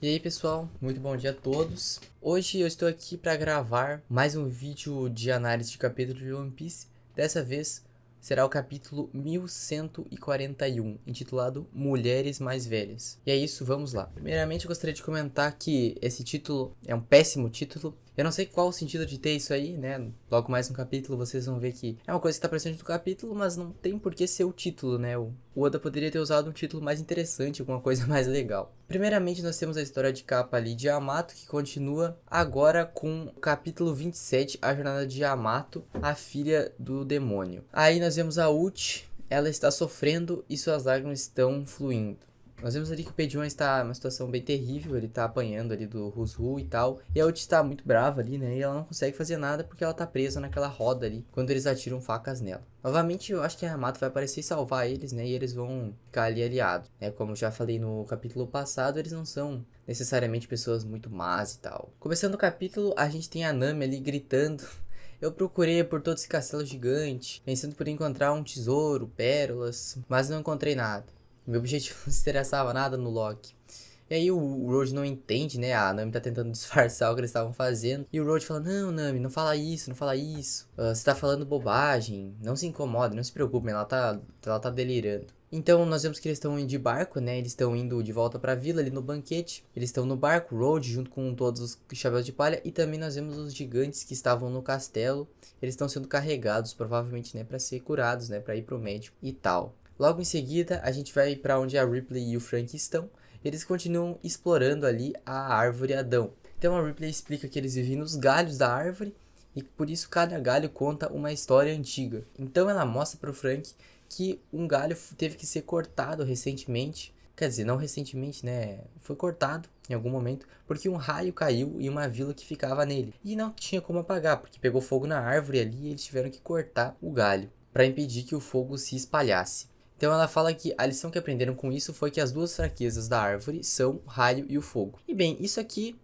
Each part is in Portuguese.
E aí pessoal, muito bom dia a todos. Hoje eu estou aqui para gravar mais um vídeo de análise de capítulo de One Piece. Dessa vez será o capítulo 1141, intitulado Mulheres Mais Velhas. E é isso, vamos lá. Primeiramente eu gostaria de comentar que esse título é um péssimo título. Eu não sei qual o sentido de ter isso aí, né? Logo mais no capítulo vocês vão ver que é uma coisa que está presente no capítulo, mas não tem por que ser o título, né? O Oda poderia ter usado um título mais interessante, alguma coisa mais legal. Primeiramente nós temos a história de capa ali de Yamato, que continua agora com o capítulo 27, a jornada de Yamato, a filha do demônio. Aí nós vemos a Uchi, ela está sofrendo e suas lágrimas estão fluindo. Nós vemos ali que o Pedion está numa situação bem terrível, ele tá apanhando ali do Rusru e tal. E a Uchi está muito brava ali, né? E ela não consegue fazer nada porque ela tá presa naquela roda ali, quando eles atiram facas nela. Novamente, eu acho que a Yamato vai aparecer e salvar eles, né? E eles vão ficar ali aliados, né? Como eu já falei no capítulo passado, eles não são necessariamente pessoas muito más e tal. Começando o capítulo, a gente tem a Nami ali gritando. Eu procurei por todo esse castelo gigante, pensando por encontrar um tesouro, pérolas, mas não encontrei nada. Meu objetivo não se interessava nada no Loki. E aí o Road não entende, né? A Nami tá tentando disfarçar o que eles estavam fazendo. E o Road fala, não, Nami, não fala isso, não fala isso. Você tá falando bobagem. Não se incomode, não se preocupe, ela tá delirando. Então nós vemos que eles estão indo de barco, né? Eles estão indo de volta pra vila ali no banquete. Eles estão no barco, Road junto com todos os chapéus de palha. E também nós vemos os gigantes que estavam no castelo. Eles estão sendo carregados, provavelmente, né? Pra ser curados, né? Pra ir pro médico e tal. Logo em seguida, a gente vai para onde a Ripley e o Frank estão. Eles continuam explorando ali a árvore Adão. Então a Ripley explica que eles vivem nos galhos da árvore e por isso cada galho conta uma história antiga. Então ela mostra para o Frank que um galho teve que ser cortado recentemente. Quer dizer, não recentemente, né? Foi cortado em algum momento porque um raio caiu em uma vila que ficava nele. E não tinha como apagar, porque pegou fogo na árvore ali e eles tiveram que cortar o galho para impedir que o fogo se espalhasse. Então ela fala que a lição que aprenderam com isso foi que as duas fraquezas da árvore são o raio e o fogo. E bem, isso aqui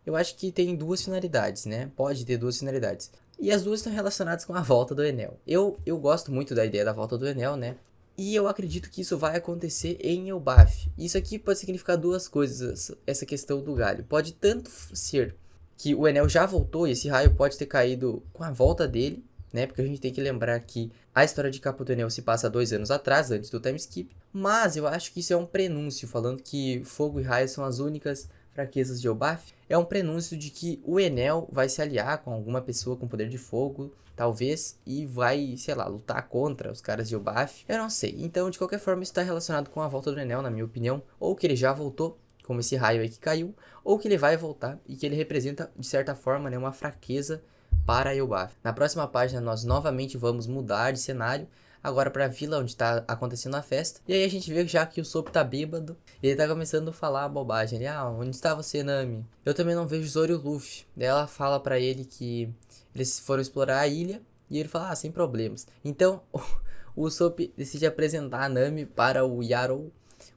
eu acho que tem duas finalidades, né? Pode ter duas finalidades. E as duas estão relacionadas com a volta do Enel. Eu gosto muito da ideia da volta do Enel, né? E eu acredito que isso vai acontecer em Elbaf. Isso aqui pode significar duas coisas, essa questão do galho. Pode tanto ser que o Enel já voltou e esse raio pode ter caído com a volta dele, né? Porque a gente tem que lembrar que a história de Capa do Enel se passa 2 anos atrás, antes do time skip. Mas eu acho que isso é um prenúncio, falando que fogo e raio são as únicas fraquezas de Elbaf. É um prenúncio de que o Enel vai se aliar com alguma pessoa com poder de fogo, talvez, e vai, sei lá, lutar contra os caras de Elbaf. Eu não sei. Então, de qualquer forma, isso está relacionado com a volta do Enel, na minha opinião. Ou que ele já voltou, como esse raio aí que caiu, ou que ele vai voltar e que ele representa, de certa forma, né, uma fraqueza para Elbaf. Na próxima página nós novamente vamos mudar de cenário, agora para a vila onde está acontecendo a festa. E aí a gente vê já que o Sop tá bêbado, e ele tá começando a falar bobagem. Ele, onde está você, Nami? Eu também não vejo Zoro e o Luffy. Daí ela fala para ele que eles foram explorar a ilha, e ele fala, sem problemas. Então o Sop decide apresentar a Nami para o Yarou,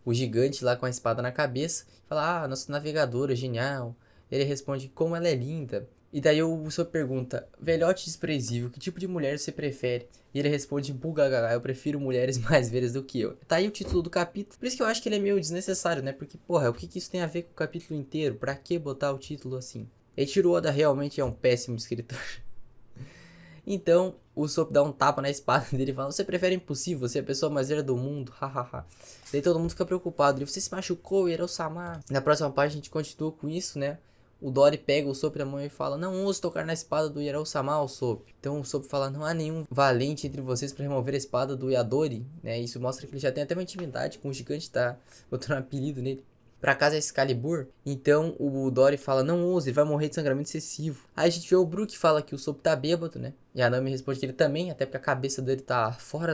o gigante lá com a espada na cabeça. Fala, nossa navegadora, genial. Ele responde, como ela é linda. E daí o Usopp pergunta, velhote desprezível, que tipo de mulher você prefere? E ele responde, bugagaga, eu prefiro mulheres mais velhas do que eu. Tá aí o título do capítulo. Por isso que eu acho que ele é meio desnecessário, né? Porque, porra, o que isso tem a ver com o capítulo inteiro? Pra que botar o título assim? Eiichiro Oda realmente é um péssimo escritor. Então, o Usopp dá um tapa na espada dele e fala, você prefere impossível, você é a pessoa mais velha do mundo, hahaha. Daí todo mundo fica preocupado, você se machucou, Yero-sama. Na próxima página a gente continua com isso, né? O Dory pega o Usopp na mão e fala, não ouse tocar na espada do Yero-sama, Usopp. Então o Usopp fala, não há nenhum valente entre vocês para remover a espada do Yadori, né? Isso mostra que ele já tem até uma intimidade com o gigante, tá botando um apelido nele. Pra casa é Excalibur, então o Dory fala, não ouse, ele vai morrer de sangramento excessivo. Aí a gente vê o Brook fala que o Usopp tá bêbado, né? E a Nami responde que ele também, até porque a cabeça dele tá fora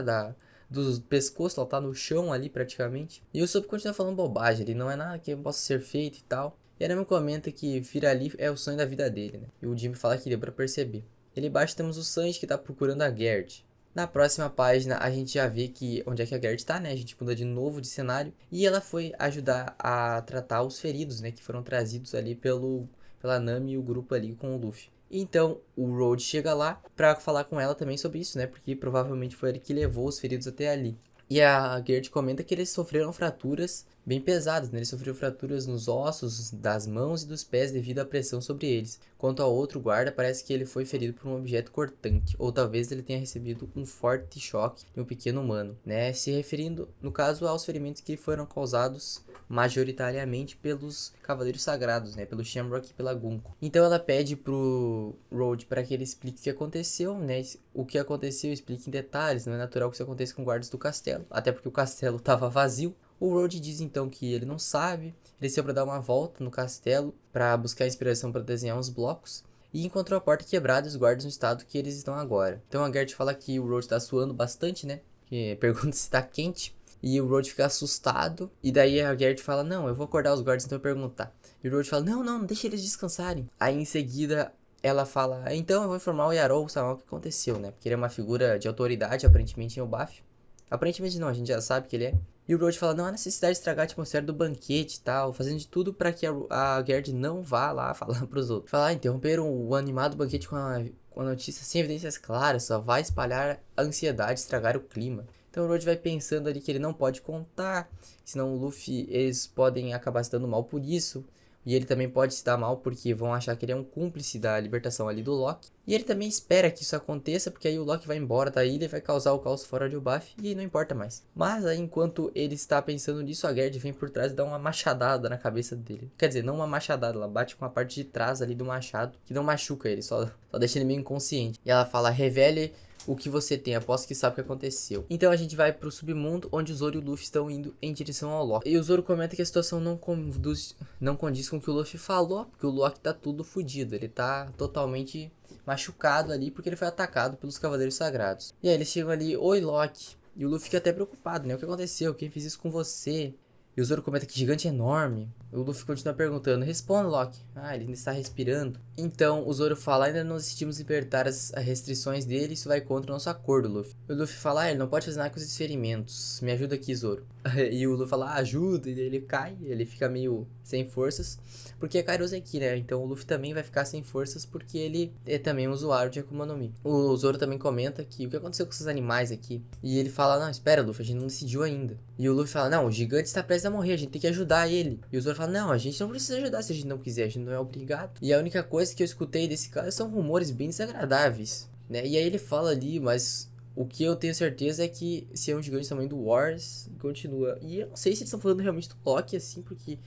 do pescoço, ela tá no chão ali praticamente. E o Usopp continua falando bobagem, ele não é nada que possa ser feito e tal. E a Nami comenta que Firali é o sonho da vida dele, né? E o Jimmy fala que deu pra perceber. Ali embaixo temos o Sanji que tá procurando a Gerd. Na próxima página a gente já vê que onde é que a Gerd tá, né? A gente muda de novo de cenário. E ela foi ajudar a tratar os feridos, né? Que foram trazidos ali pela Nami e o grupo ali com o Luffy. Então o Road chega lá pra falar com ela também sobre isso, né? Porque provavelmente foi ele que levou os feridos até ali. E a Gerd comenta que eles sofreram fraturas bem pesadas, né? Eles sofreram fraturas nos ossos, das mãos e dos pés devido à pressão sobre eles. Quanto ao outro guarda, parece que ele foi ferido por um objeto cortante, ou talvez ele tenha recebido um forte choque de um pequeno humano, né? Se referindo, no caso, aos ferimentos que foram causados majoritariamente pelos Cavaleiros Sagrados, né? Pelo Shamrock e pela Gunko. Então ela pede pro Road para que ele explique o que aconteceu, né? O que aconteceu, explique em detalhes. Não é natural que isso aconteça com guardas do castelo, até porque o castelo estava vazio. O Road diz então que ele não sabe, ele saiu para dar uma volta no castelo para buscar inspiração para desenhar uns blocos e encontrou a porta quebrada e os guardas no estado que eles estão agora. Então a Gerd fala que o Road está suando bastante, né? Que pergunta se está quente e o Road fica assustado e daí a Gerd fala: "Não, eu vou acordar os guardas então perguntar". E o Road fala: "Não, não, deixa eles descansarem". Aí em seguida ela fala: "Então eu vou informar o Yarou Sama o que aconteceu, né? Porque ele é uma figura de autoridade aparentemente em Elbaf". Aparentemente não, a gente já sabe que ele é. E o Road fala, não há necessidade de estragar a atmosfera do banquete e tal, fazendo de tudo pra que a Gerd não vá lá falar pros outros. Fala, interromperam o animado banquete com a notícia sem evidências claras, só vai espalhar a ansiedade, estragar o clima. Então o Road vai pensando ali que ele não pode contar, senão o Luffy, eles podem acabar se dando mal por isso. E ele também pode se dar mal porque vão achar que ele é um cúmplice da libertação ali do Loki. E ele também espera que isso aconteça, porque aí o Loki vai embora da ilha e vai causar o caos fora de Elbaf e não importa mais. Mas aí enquanto ele está pensando nisso, a Gerd vem por trás e dá uma machadada na cabeça dele. Quer dizer, não uma machadada, ela bate com a parte de trás ali do machado, que não machuca ele, só deixa ele meio inconsciente. E ela fala, revele o que você tem, aposto que sabe o que aconteceu. Então a gente vai pro submundo, onde o Zoro e o Luffy estão indo em direção ao Loki. E o Zoro comenta que a situação não condiz com o que o Luffy falou, porque o Loki tá tudo fodido, ele tá totalmente machucado ali, porque ele foi atacado pelos Cavaleiros Sagrados. E aí eles chegam ali, oi Loki, e o Luffy fica até preocupado, né, o que aconteceu, quem fez isso com você? E o Zoro comenta que gigante é enorme. O Luffy continua perguntando, responda Loki. Ah, ele ainda está respirando. Então o Zoro fala, ainda não decidimos libertar as restrições dele, isso vai contra o nosso acordo, Luffy. O Luffy fala, ele não pode fazer nada com esses ferimentos, me ajuda aqui, Zoro. E o Luffy fala, ajuda, e ele cai, ele fica meio sem forças, porque é Kairos aqui, né, então o Luffy também vai ficar sem forças, porque ele é também um usuário de Akuma no Mi. O Zoro também comenta que o que aconteceu com esses animais aqui, e ele fala, não, espera Luffy, a gente não decidiu ainda. E o Luffy fala, não, o gigante está prestes a morrer, a gente tem que ajudar ele. E o Zoro fala, não, a gente não precisa ajudar se a gente não quiser, a gente não é obrigado. E a única coisa que eu escutei desse cara são rumores bem desagradáveis, né, e aí ele fala ali, mas o que eu tenho certeza é que se é um gigante tamanho do Wars, continua. E eu não sei se eles estão falando realmente do Loki assim, porque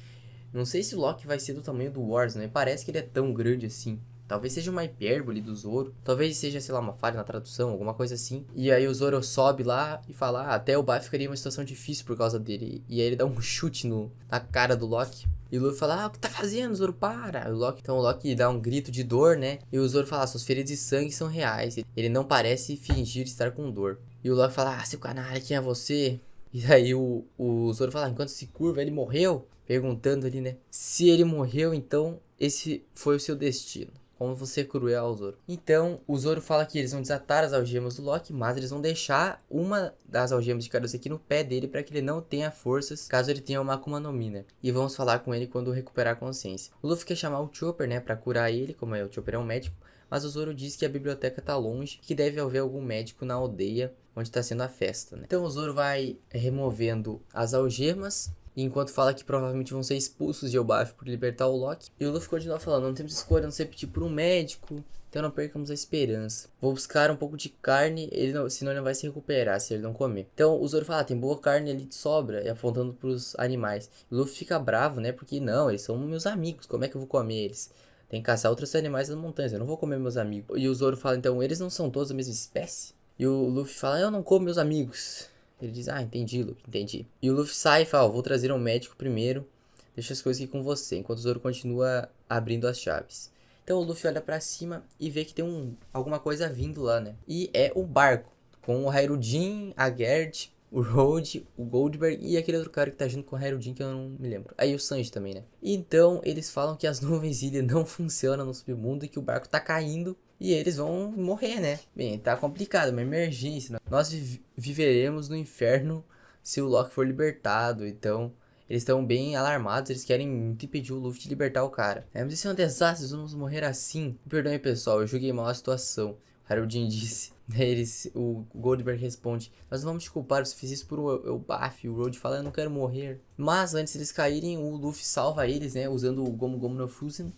não sei se o Loki vai ser do tamanho do Wars, né? Parece que ele é tão grande assim. Talvez seja uma hipérbole do Zoro. Talvez seja, sei lá, uma falha na tradução, alguma coisa assim. E aí o Zoro sobe lá e fala, até o Bafo ficaria uma situação difícil por causa dele. E aí ele dá um chute na cara do Loki. E o Luffy fala, o que tá fazendo, Zoro? Para! Então o Loki dá um grito de dor, né? E o Zoro fala, suas feridas de sangue são reais. Ele não parece fingir estar com dor. E o Loki fala, seu canalha, quem é você? E aí o Zoro fala, enquanto se curva, ele morreu? Perguntando ali, né? Se ele morreu, então esse foi o seu destino. Como você é cruel, Zoro. Então, o Zoro fala que eles vão desatar as algemas do Loki, mas eles vão deixar uma das algemas de Karoseki no pé dele para que ele não tenha forças, caso ele tenha uma Akuma no Mi, né? E vamos falar com ele quando recuperar a consciência. O Luffy quer chamar o Chopper, né, para curar ele, como o Chopper é um médico, mas o Zoro diz que a biblioteca tá longe, que deve haver algum médico na aldeia onde tá sendo a festa, né? Então o Zoro vai removendo as algemas, enquanto fala que provavelmente vão ser expulsos de Elbaf por libertar o Loki. E o Luffy continua falando, não temos escolha, não sei pedir por um médico, então não percamos a esperança. Vou buscar um pouco de carne, senão ele não vai se recuperar se ele não comer. Então o Zoro fala, tem boa carne ali de sobra, e apontando pros animais. O Luffy fica bravo, né, porque não, eles são meus amigos, como é que eu vou comer eles? Tem que caçar outros animais das montanhas, eu não vou comer meus amigos. E o Zoro fala, então, eles não são todos da mesma espécie? E o Luffy fala, eu não como meus amigos. Ele diz, entendi, Luffy, entendi. E o Luffy sai e fala, vou trazer um médico primeiro, deixa as coisas aqui com você, enquanto o Zoro continua abrindo as chaves. Então o Luffy olha pra cima e vê que tem alguma coisa vindo lá, né? E é o barco, com o Harujin, a Gerd, o Road, o Goldberg e aquele outro cara que tá junto com o Harujin que eu não me lembro. Aí o Sanji também, né? Então eles falam que as nuvens ilha não funcionam no submundo e que o barco tá caindo. E eles vão morrer, né? Bem, tá complicado, uma emergência. Nós viveremos no inferno se o Loki for libertado. Então, eles estão bem alarmados. Eles querem impedir o Luffy de libertar o cara. Mas isso é um desastre, vamos morrer assim. Me perdoem, pessoal, eu julguei mal a situação. Harujin disse. O Goldberg responde: nós não vamos te culpar, você fez isso por Elbaf. O Road fala: eu não quero morrer. Mas antes deles caírem, o Luffy salva eles, né? Usando o Gomu Gomu no Fusen.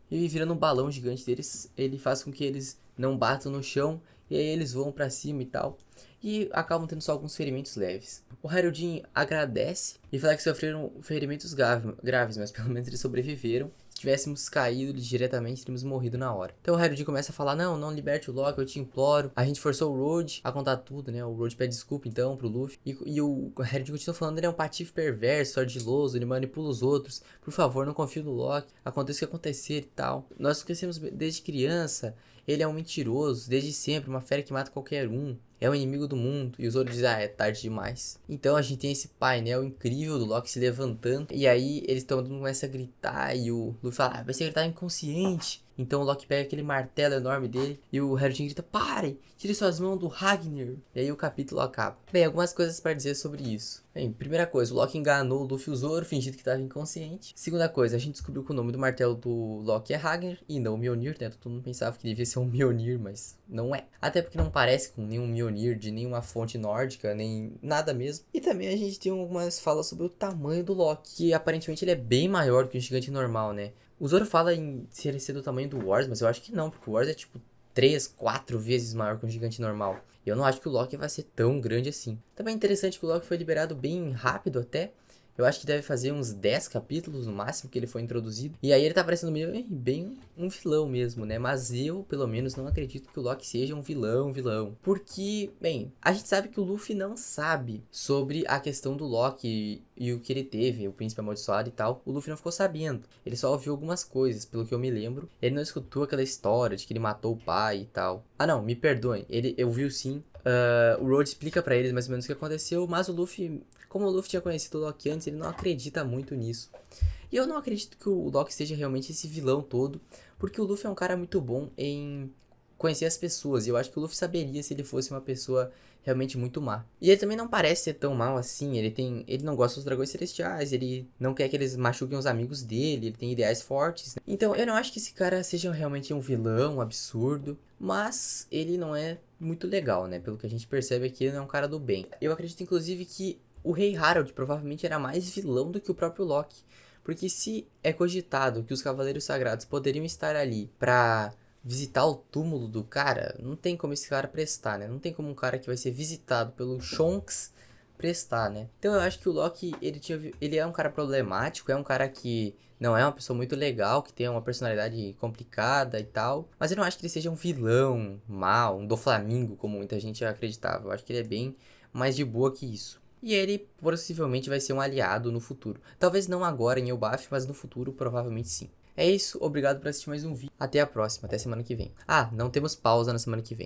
E virando um balão gigante deles, ele faz com que eles não batam no chão. E aí eles vão pra cima e tal. E acabam tendo só alguns ferimentos leves. O Harudin agradece e fala que sofreram ferimentos graves, mas pelo menos eles sobreviveram. Se tivéssemos caído diretamente, teríamos morrido na hora. Então o Harudin começa a falar: não liberte o Loki, eu te imploro. A gente forçou o Road a contar tudo, né? O Road pede desculpa então pro Luffy. E o Harudin continua falando: ele é um patife perverso, ardiloso, ele manipula os outros. Por favor, não confie no Loki. Aconteça o que acontecer e tal. Nós conhecemos desde criança. Ele é um mentiroso, desde sempre, uma fera que mata qualquer um. É o inimigo do mundo. E os outros dizem: é tarde demais. Então a gente tem esse painel incrível do Loki se levantando. E aí eles começam a gritar. E o Luffy fala: vai ser que ele tá inconsciente. Então o Loki pega aquele martelo enorme dele. E o Harudin grita: pare! Tire suas mãos do Ragnar. E aí o capítulo acaba. Bem, algumas coisas para dizer sobre isso. Bem, primeira coisa, o Loki enganou o Luffy e o Zoro, fingindo que estava inconsciente. Segunda coisa, a gente descobriu que o nome do martelo do Loki é Ragnar e não Mjolnir, né? Todo mundo pensava que devia ser um Mjolnir, mas não é. Até porque não parece com nenhum Mjolnir de nenhuma fonte nórdica, nem nada mesmo. E também a gente tem algumas falas sobre o tamanho do Loki, que aparentemente ele é bem maior que um gigante normal, né? O Zoro fala em ser do tamanho do Wars, mas eu acho que não, porque o Wars é tipo 3, 4 vezes maior que um gigante normal. E eu não acho que o Loki vai ser tão grande assim. Também é interessante que o Loki foi liberado bem rápido até. Eu acho que deve fazer uns 10 capítulos no máximo que ele foi introduzido. E aí ele tá parecendo meio bem um vilão mesmo, né? Mas eu, pelo menos, não acredito que o Loki seja um vilão. Porque, bem, a gente sabe que o Luffy não sabe sobre a questão do Loki e o que ele teve, o príncipe amaldiçoado e tal. O Luffy não ficou sabendo. Ele só ouviu algumas coisas, pelo que eu me lembro. Ele não escutou aquela história de que ele matou o pai e tal. Ah, não, me perdoem. Ele ouviu sim. O Road explica pra eles mais ou menos o que aconteceu, mas o Luffy, como o Luffy tinha conhecido o Loki antes, ele não acredita muito nisso. E eu não acredito que o Loki seja realmente esse vilão todo, porque o Luffy é um cara muito bom em conhecer as pessoas, e eu acho que o Luffy saberia se ele fosse uma pessoa realmente muito má. E ele também não parece ser tão mal assim, ele não gosta dos dragões celestiais, ele não quer que eles machuquem os amigos dele, ele tem ideais fortes, né? Então eu não acho que esse cara seja realmente um vilão, um absurdo, mas ele não é muito legal, né? Pelo que a gente percebe aqui, ele não é um cara do bem. Eu acredito inclusive que o Rei Harold provavelmente era mais vilão do que o próprio Loki. Porque se é cogitado que os Cavaleiros Sagrados poderiam estar ali pra visitar o túmulo do cara, não tem como esse cara prestar, né? Não tem como um cara que vai ser visitado pelo Shonks prestar, né? Então eu acho que o Loki, ele é um cara problemático, é um cara que não é uma pessoa muito legal, que tem uma personalidade complicada e tal. Mas eu não acho que ele seja um vilão mau, um Doflamingo, como muita gente acreditava. Eu acho que ele é bem mais de boa que isso. E ele possivelmente vai ser um aliado no futuro. Talvez não agora em Elbaf, mas no futuro provavelmente sim. É isso, obrigado por assistir mais um vídeo. Até a próxima, até semana que vem. Ah, não temos pausa na semana que vem.